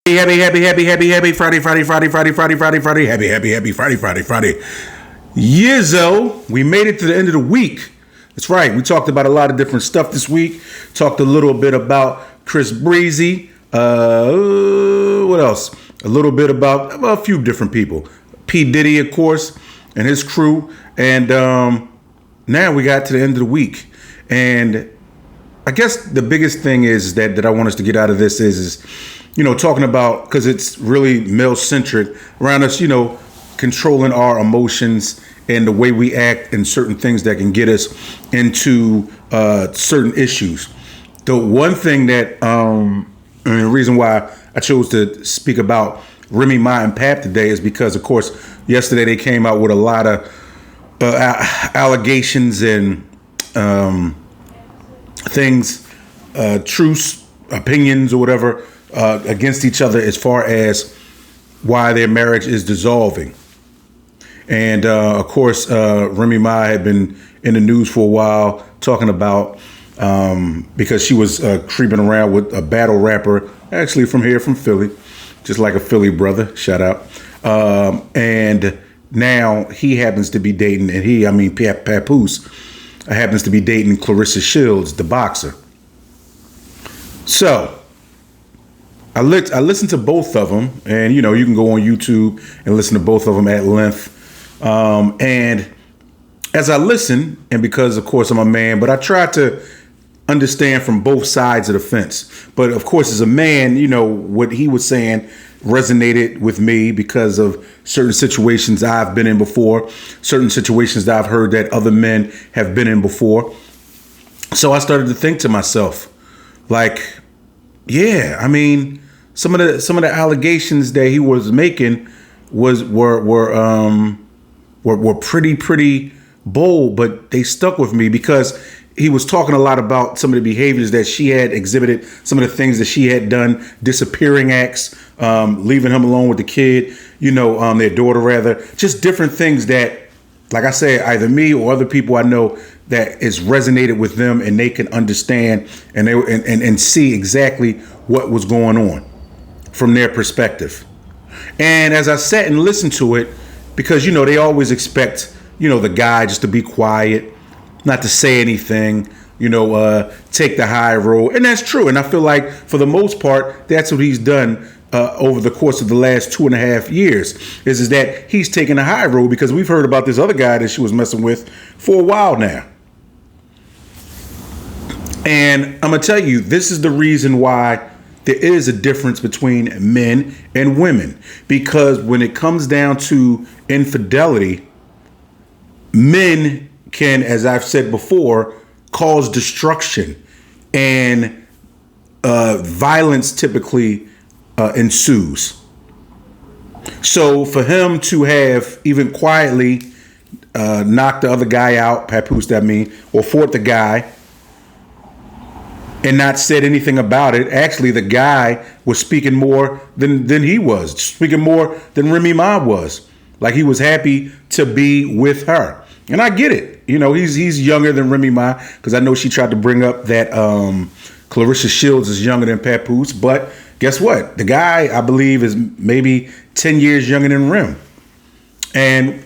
Happy Friday. Yizzo, we made it to the end of the week. That's right. We talked about a lot of different stuff this week. Talked a little bit about Chris Breezy. What else? A little bit about a few different people. P. Diddy, of course, and his crew. And now we got to the end of the week. And I guess the biggest thing is that I want us to get out of this is talking about, because it's really male-centric around us, controlling our emotions and the way we act and certain things that can get us into certain issues. The one thing that, and the reason why I chose to speak about Rem Ma and Pap today is because, of course, yesterday they came out with a lot of allegations and things, truths, opinions, or whatever, against each other as far as why their marriage is dissolving. And of course, Rem Ma had been in the news for a while talking about because she was creeping around with a battle rapper, actually from Philly, just like a Philly brother, shout out. And now he happens to be dating, and Papoose happens to be dating Clarissa Shields, the boxer. So I listened to both of them, and you can go on YouTube and listen to both of them at length. And as I listen, and because of course I'm a man, but I try to understand from both sides of the fence. But of course, as a man, what he was saying resonated with me because of certain situations I've been in before, certain situations that I've heard that other men have been in before. So I started to think to myself, like, yeah, some of the allegations that he was making were pretty bold, but they stuck with me because he was talking a lot about some of the behaviors that she had exhibited, some of the things that she had done, disappearing acts, leaving him alone with the kid, their daughter rather, just different things that, like I said, either me or other people I know that is resonated with them, and they can understand and see exactly what was going on from their perspective. And as I sat and listened to it, because they always expect the guy just to be quiet, not to say anything, take the high road, and that's true. And I feel like for the most part, that's what he's done over the course of the last 2.5 years. Is that he's taken the high road, because we've heard about this other guy that she was messing with for a while now. And I'm gonna tell you, this is the reason why there is a difference between men and women, because when it comes down to infidelity, men can, as I've said before, cause destruction, and violence typically ensues. So for him to have even quietly knocked the other guy out, Papoose, or fought the guy, and not said anything about it. Actually, the guy was speaking more than he was, speaking more than Rem Ma was. Like, he was happy to be with her. And I get it. He's younger than Rem Ma, because I know she tried to bring up that Clarissa Shields is younger than Papoose. But guess what? The guy, I believe, is maybe 10 years younger than Rem. And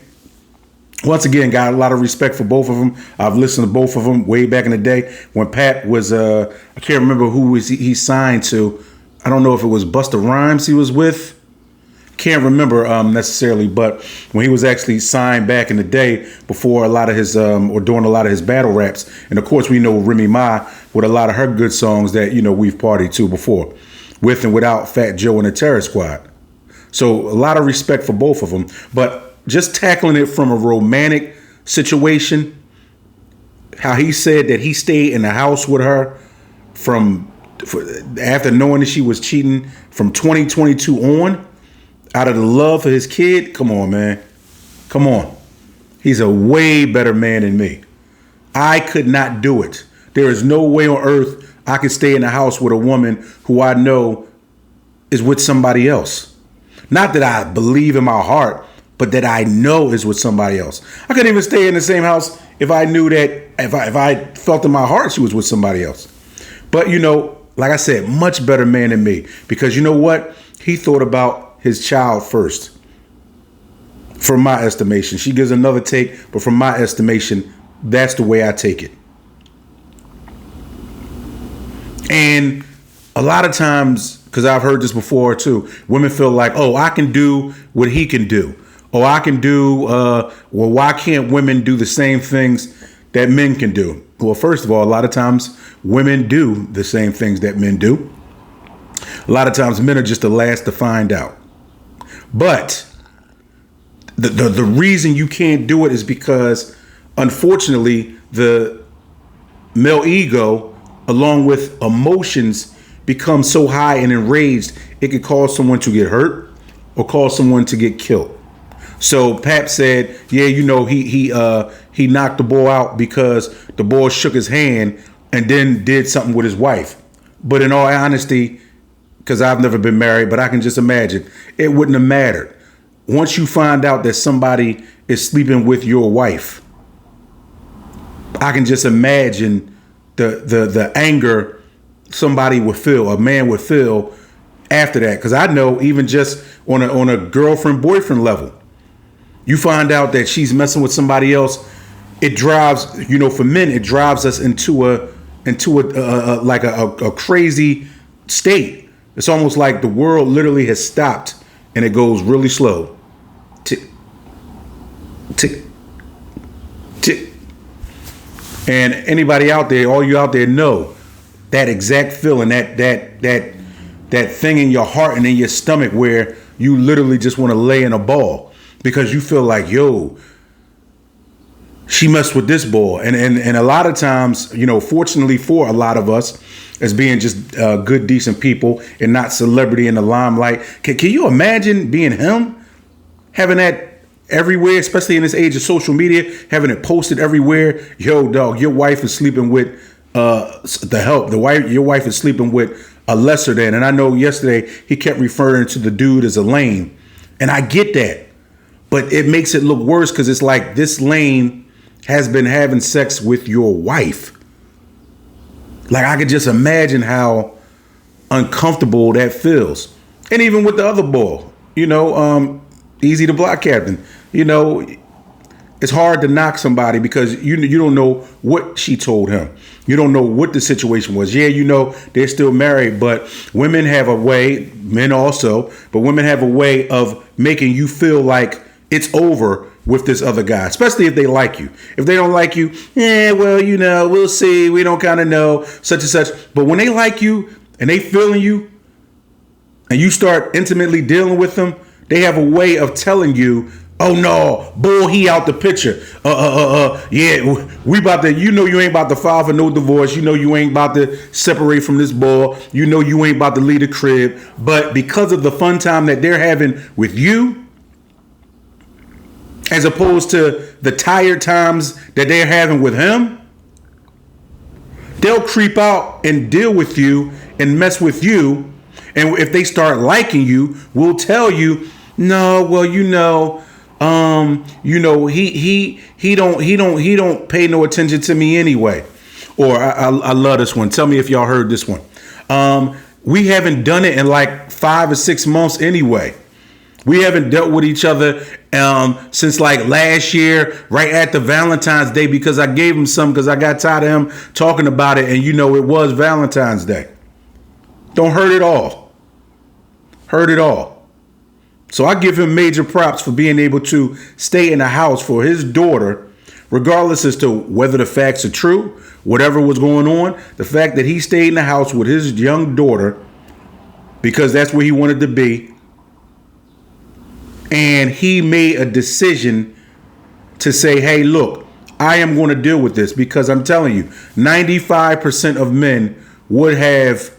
once again, got a lot of respect for both of them. I've listened to both of them way back in the day when Pat was, I can't remember who he signed to. I don't know if it was Busta Rhymes he was with. Can't remember necessarily, but when he was actually signed back in the day before a lot of his, or during a lot of his battle raps. And of course, we know Rem Ma with a lot of her good songs that, we've partied to before, with and without Fat Joe and the Terror Squad. So a lot of respect for both of them. But just tackling it from a romantic situation, how he said that he stayed in the house with her after knowing that she was cheating from 2022 on, out of the love for his kid. Come on, man. Come on. He's a way better man than me. I could not do it. There is no way on earth I could stay in the house with a woman who I know is with somebody else. Not that I believe in my heart, but that I know is with somebody else. I couldn't even stay in the same house if I knew that, if I felt in my heart she was with somebody else. But, like I said, much better man than me. Because you know what? he thought about his child first. From my estimation, she gives another take, but from my estimation, that's the way I take it. And a lot of times, because I've heard this before too, women feel like, oh, I can do what he can do. Or I can do, well, why can't women do the same things that men can do? Well, first of all, a lot of times women do the same things that men do. A lot of times men are just the last to find out. But the reason you can't do it is because, unfortunately, the male ego, along with emotions, become so high and enraged, it could cause someone to get hurt or cause someone to get killed. So Pap said, yeah, he knocked the boy out because the boy shook his hand and then did something with his wife. But in all honesty, because I've never been married, but I can just imagine it wouldn't have mattered. Once you find out that somebody is sleeping with your wife, I can just imagine the anger somebody would feel, a man would feel after that. Because I know even just on a girlfriend boyfriend level, you find out that she's messing with somebody else. It drives, for men, it drives us into a crazy state. It's almost like the world literally has stopped and it goes really slow. Tick, tick, tick. And anybody out there, all you out there know that exact feeling, that thing in your heart and in your stomach where you literally just want to lay in a ball because you feel like, yo, she messed with this boy. And a lot of times, fortunately for a lot of us, as being just good, decent people and not celebrity in the limelight. Can you imagine being him? Having that everywhere, especially in this age of social media, having it posted everywhere. Yo, dog, your wife is sleeping with your wife is sleeping with a lesser than. And I know yesterday he kept referring to the dude as a lame. And I get that. But it makes it look worse because it's like this lame has been having sex with your wife. Like, I could just imagine how uncomfortable that feels. And even with the other boy, Easy the Block Captain, it's hard to knock somebody because you don't know what she told him. You don't know what the situation was. Yeah, they're still married, but women have a way, men also, but women have a way of making you feel like it's over with this other guy, especially if they like you. If they don't like you, we'll see. We don't kind of know, such and such. But when they like you and they feeling you and you start intimately dealing with them, they have a way of telling you, oh no, bull, he out the picture. Yeah, we about to, you ain't about to file for no divorce. You ain't about to separate from this boy. You ain't about to leave the crib. But because of the fun time that they're having with you, as opposed to the tired times that they're having with him, they'll creep out and deal with you and mess with you. And if they start liking you, we'll tell you, no, well, he don't pay no attention to me anyway. Or I love this one. Tell me if y'all heard this one. We haven't done it in like 5 or 6 months anyway. We haven't dealt with each other since like last year, right after Valentine's Day, because I gave him some because I got tired of him talking about it. And it was Valentine's Day. Don't hurt it all. Hurt it all. So I give him major props for being able to stay in the house for his daughter, regardless as to whether the facts are true, whatever was going on. The fact that he stayed in the house with his young daughter because that's where he wanted to be. And he made a decision to say, hey, look, I am going to deal with this because I'm telling you, 95% of men would have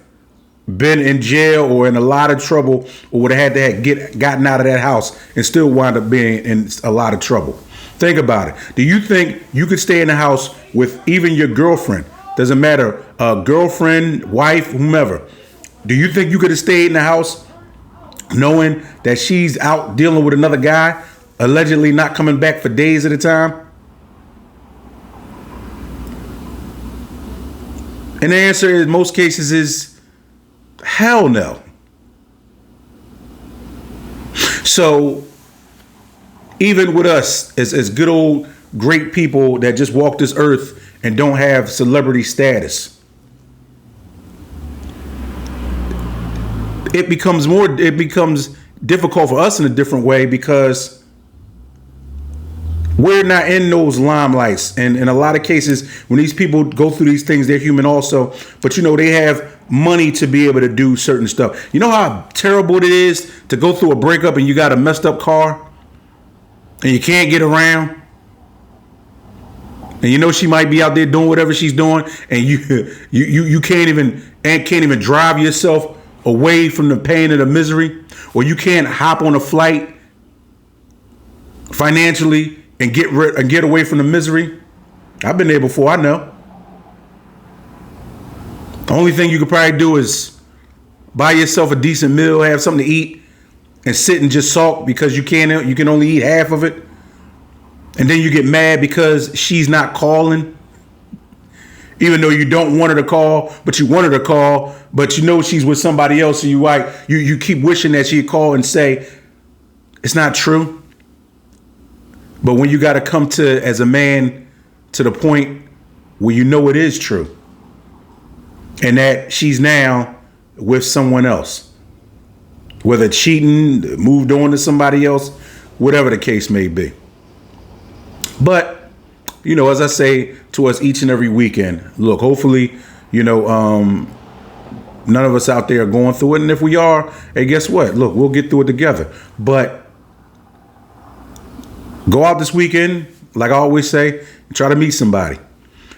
been in jail or in a lot of trouble or would have had to gotten out of that house and still wind up being in a lot of trouble. Think about it. Do you think you could stay in the house with even your girlfriend? Doesn't matter, girlfriend, wife, whomever. Do you think you could have stayed in the house knowing that she's out dealing with another guy, allegedly not coming back for days at a time? And the answer in most cases is hell no. So even with us as good old great people that just walk this earth and don't have celebrity status, it becomes difficult for us in a different way because we're not in those limelights. And in a lot of cases, when these people go through these things, they're human also. But, they have money to be able to do certain stuff. You know how terrible it is to go through a breakup and you got a messed up car and you can't get around? And she might be out there doing whatever she's doing, and you can't even drive yourself away from the pain and the misery, or you can't hop on a flight financially and get away from the misery. I've been there before. I know. The only thing you could probably do is buy yourself a decent meal, have something to eat, and sit and just sulk because you can only eat half of it, and then you get mad because she's not calling. Even though you don't want her to call, but you want her to call, but she's with somebody else, and you keep wishing that she'd call and say it's not true. But when you got to come to, as a man, to the point where it is true, and that she's now with someone else, whether cheating, moved on to somebody else, whatever the case may be. But as I say to us each and every weekend, look, hopefully, none of us out there are going through it. And if we are, hey, guess what? Look, we'll get through it together. But go out this weekend, like I always say, and try to meet somebody.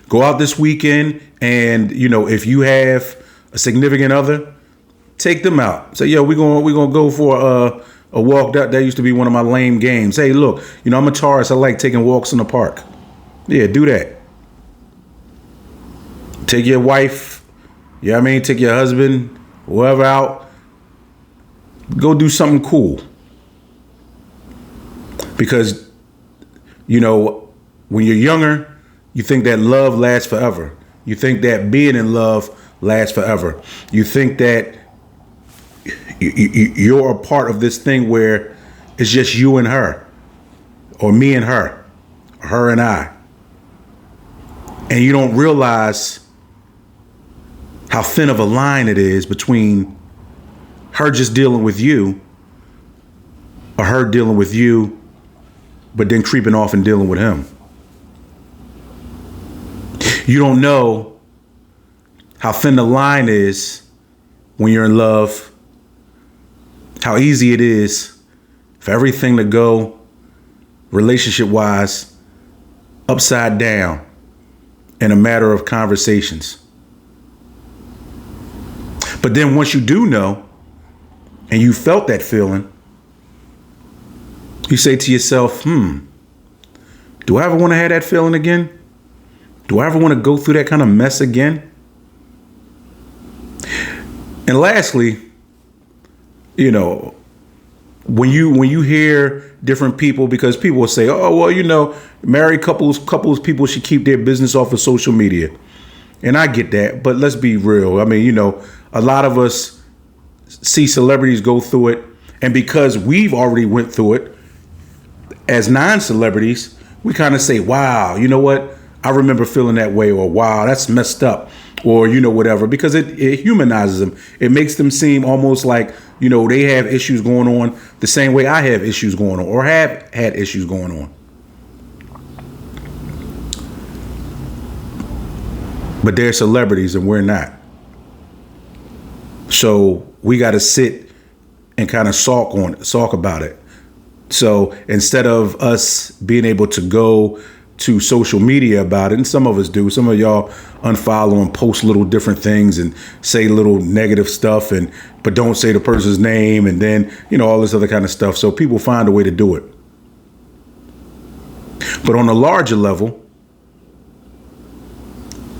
Go out this weekend and, if you have a significant other, take them out. Say, we're gonna go for a walk. That used to be one of my lame games. Hey, look, I'm a Taurus. I like taking walks in the park. Yeah, do that. Take your wife, take your husband, whoever out. Go do something cool. Because, when you're younger, you think that love lasts forever. You think that being in love lasts forever. You think that you're a part of this thing where it's just you and her, or me and her, or her and I. And you don't realize how thin of a line it is between her just dealing with you, or her dealing with you, but then creeping off and dealing with him. You don't know how thin the line is when you're in love, how easy it is for everything to go relationship-wise upside down in a matter of conversations. But then once you do know, and you felt that feeling, you say to yourself, do I ever want to have that feeling again? Do I ever want to go through that kind of mess again? And lastly, when you hear different people, because people will say, oh, well, married couples, people should keep their business off of social media. And I get that, but let's be real. I mean, a lot of us see celebrities go through it, and because we've already went through it as non-celebrities, we kind of say, wow, you know what? I remember feeling that way, or wow, that's messed up, or, whatever, because it humanizes them. It makes them seem almost like, they have issues going on the same way I have issues going on, or have had issues going on. But they're celebrities and we're not. So we got to sit and kind of sulk about it. So instead of us being able to go to social media about it, and some of us do, some of y'all unfollow and post little different things and say little negative stuff, but don't say the person's name, and then all this other kind of stuff. So people find a way to do it. But on a larger level,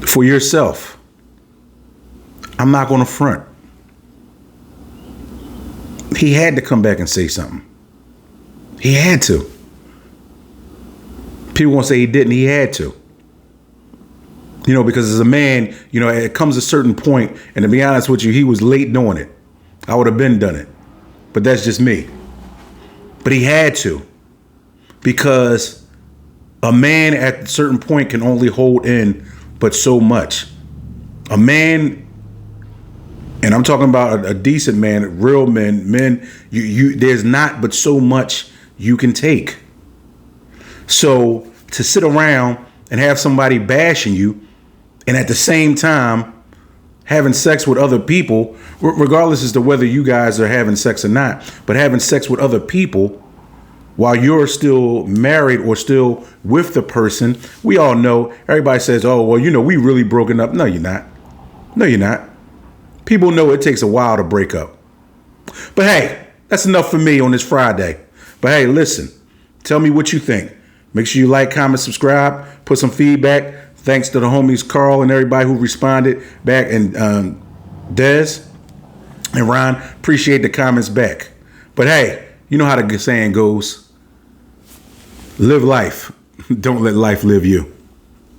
for yourself, I'm not going to front. He had to come back and say something. He had to. People won't say he didn't. He had to. Because as a man, it comes a certain point, and to be honest with you, he was late doing it. I would have been done it. But that's just me. But he had to, because a man at a certain point can only hold in but so much. A man, and I'm talking about a decent man, real men, you there's not but so much you can take. So to sit around and have somebody bashing you, and at the same time having sex with other people, regardless as to whether you guys are having sex or not, but having sex with other people while you're still married or still with the person, we all know, everybody says, oh, well, we really broken up. No, you're not. No, you're not. People know it takes a while to break up. But hey, that's enough for me on this Friday. But hey, listen, tell me what you think. Make sure you like, comment, subscribe, put some feedback. Thanks to the homies Carl and everybody who responded back, and Des and Ron. Appreciate the comments back. But hey, you know how the saying goes. Live life. Don't let life live you.